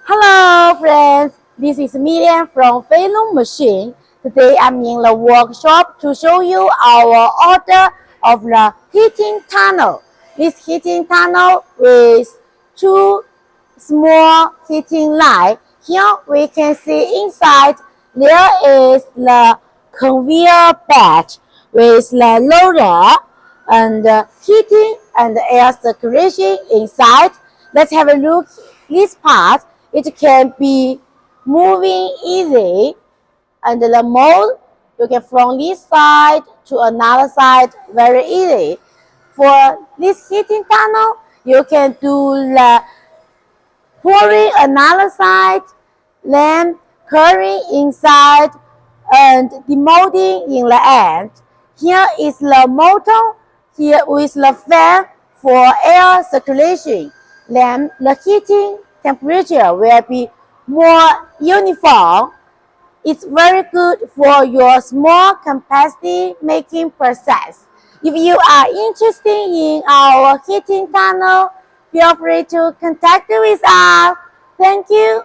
Hello friends, this is Miriam from Feilong Machine. Today I'm in the workshop to show you our order of the heating tunnel. This heating tunnel with two small heating lines. Here we can see inside there is the conveyor belt with the loader and heating and air circulation inside. Let's have a look this part. It can be moving easy and the mode you can from this side to another side very easy. For this heating tunnel, you can do the pouring another side, then curling inside and demolding in the end. Here is the motor, here with the fan for air circulation. Then the heating temperature will be more uniform. It's very good for your small capacity making process. If you are interested in our heating tunnel, feel free to contact with us. Thank you.